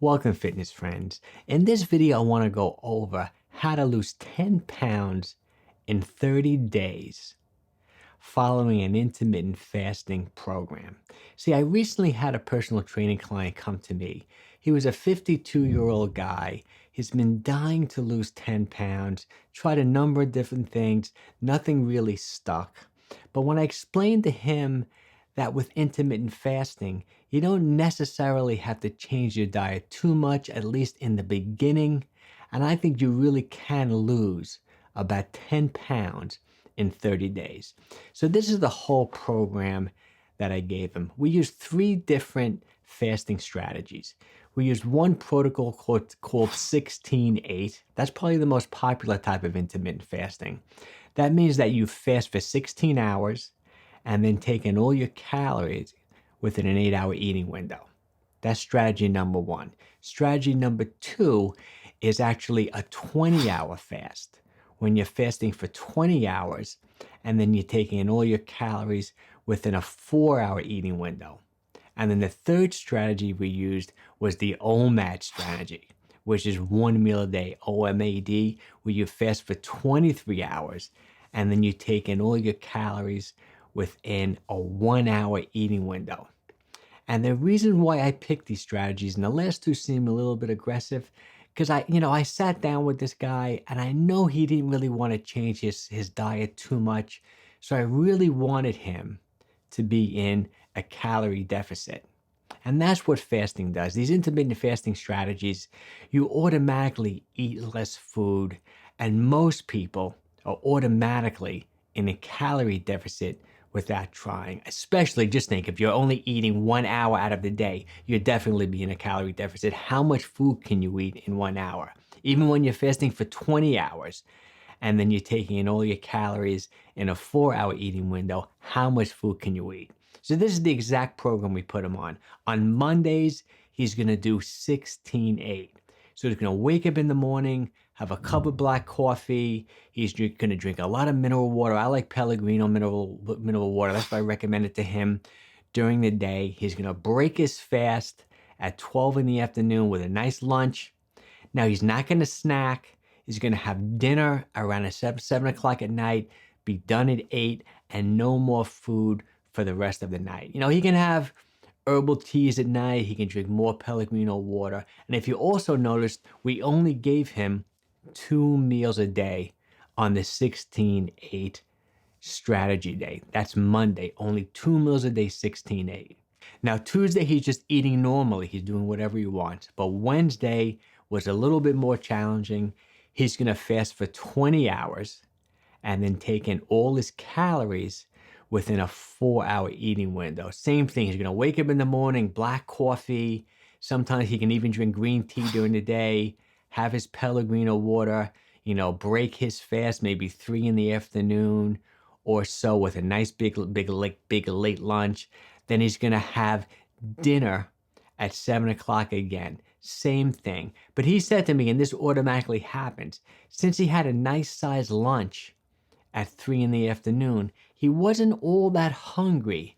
Welcome, fitness friends. In this video, I want to go over how to lose 10 pounds in 30 days following an intermittent fasting program. See, I recently had a personal training client come to me. He was a 52-year-old guy. He's been dying to lose 10 pounds, tried a number of different things, nothing really stuck. But when I explained to him that with intermittent fasting, you don't necessarily have to change your diet too much, at least in the beginning. And I think you really can lose about 10 pounds in 30 days. So this is the whole program that I gave him. We used 3 different fasting strategies. We used one protocol called 𝙒𝘼𝙏𝙏. That's probably the most popular type of intermittent fasting. That means that you fast for 16 hours and then take in all your calories within an 8-hour eating window. That's strategy number 1. Strategy number 2 is actually a 20-hour fast, when you're fasting for 20 hours and then you're taking in all your calories within a 4-hour eating window. And then the third strategy we used was the OMAD strategy, which is 1 meal a day, OMAD, where you fast for 23 hours and then you take in all your calories within a 1-hour eating window. And the reason why I picked these strategies, and the last 2 seem a little bit aggressive, because I sat down with this guy and I know he didn't really want to change his diet too much. So I really wanted him to be in a calorie deficit. And that's what fasting does. These intermittent fasting strategies, you automatically eat less food, and most people are automatically in a calorie deficit without trying. Especially, just think, if you're only eating 1 hour out of the day, you'd definitely be in a calorie deficit. How much food can you eat in 1 hour? Even when you're fasting for 20 hours and then you're taking in all your calories in a 4-hour eating window, how much food can you eat? So this is the exact program we put him on. On Mondays, he's gonna do 16-8. So he's gonna wake up in the morning, have a cup of black coffee. He's gonna drink a lot of mineral water. I like Pellegrino mineral water. That's why I recommend it to him during the day. He's gonna break his fast at 12 in the afternoon with a nice lunch. Now, he's not gonna snack. He's gonna have dinner around 7 o'clock at night, be done at 8, and no more food for the rest of the night. He can have herbal teas at night. He can drink more Pellegrino water. And if you also noticed, we only gave him 2 meals a day on the 16-8 strategy day. That's Monday, only 2 meals a day, 16-8. Now, Tuesday, he's just eating normally. He's doing whatever he wants. But Wednesday was a little bit more challenging. He's gonna fast for 20 hours and then take in all his calories within a 4-hour eating window. Same thing, he's gonna wake up in the morning, black coffee. Sometimes he can even drink green tea during the day, have his Pellegrino water, break his fast maybe 3 in the afternoon or so with a nice big late lunch. Then he's gonna have dinner at 7 o'clock again. Same thing. But he said to me, and this automatically happens, since he had a nice sized lunch at 3 in the afternoon, he wasn't all that hungry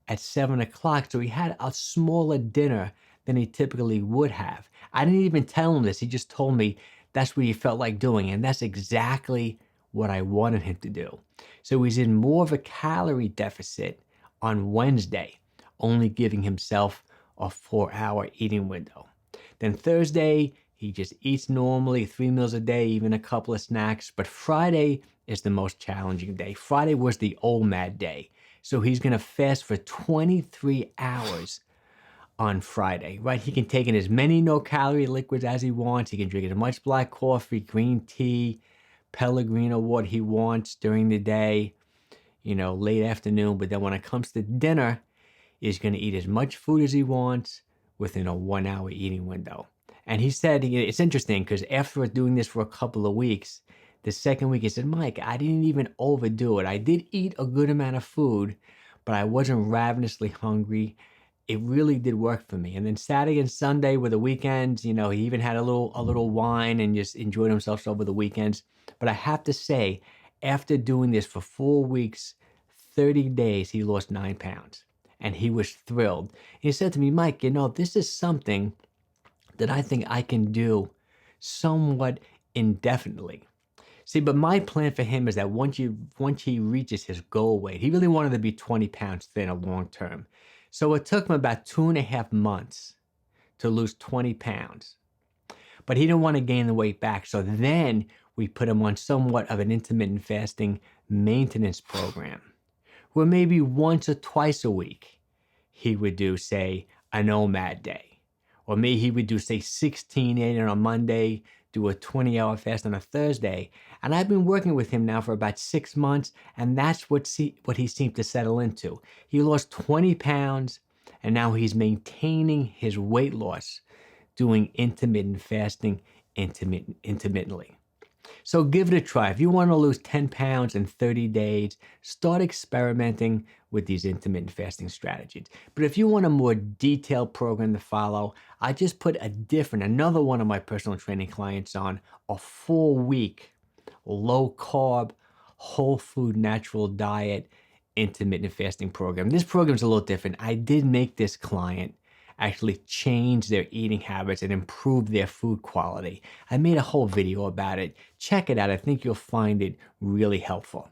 at 7 o'clock, so he had a smaller dinner than he typically would have. I didn't even tell him this. He just told me that's what he felt like doing, and that's exactly what I wanted him to do. So he's in more of a calorie deficit on Wednesday, only giving himself a 4-hour eating window. Then Thursday, he just eats normally, 3 meals a day, even a couple of snacks. But Friday is the most challenging day. Friday was the OMAD day. So he's gonna fast for 23 hours on Friday, right? He can take in as many no-calorie liquids as he wants. He can drink as much black coffee, green tea, Pellegrino water he wants during the day, late afternoon. But then when it comes to dinner, he's gonna eat as much food as he wants within a 1-hour eating window. And he said, it's interesting because after doing this for a couple of weeks, the second week he said, Mike, I didn't even overdo it. I did eat a good amount of food, but I wasn't ravenously hungry. It really did work for me. And then Saturday and Sunday were the weekends. He even had a little wine and just enjoyed himself over the weekends. But I have to say, after doing this for 4 weeks, 30 days, he lost 9 pounds. And he was thrilled. He said to me, Mike, this is something that I think I can do somewhat indefinitely. See, but my plan for him is that once he reaches his goal weight, he really wanted to be 20 pounds thinner long term. So it took him about 2.5 months to lose 20 pounds. But he didn't want to gain the weight back. So then we put him on somewhat of an intermittent fasting maintenance program, where maybe once or twice a week he would do, say, an OMAD day. Or maybe he would do, say, 16-8 on a Monday, do a 20-hour fast on a Thursday. And I've been working with him now for about 6 months, and that's what he seemed to settle into. He lost 20 pounds, and now he's maintaining his weight loss doing intermittent fasting intermittently. So give it a try. If you want to lose 10 pounds in 30 days, start experimenting with these intermittent fasting strategies. But if you want a more detailed program to follow, I just put another one of my personal training clients on a 4-week low carb, whole food, natural diet, intermittent fasting program. This program is a little different. I did make this client actually change their eating habits and improve their food quality. I made a whole video about it. Check it out. I think you'll find it really helpful.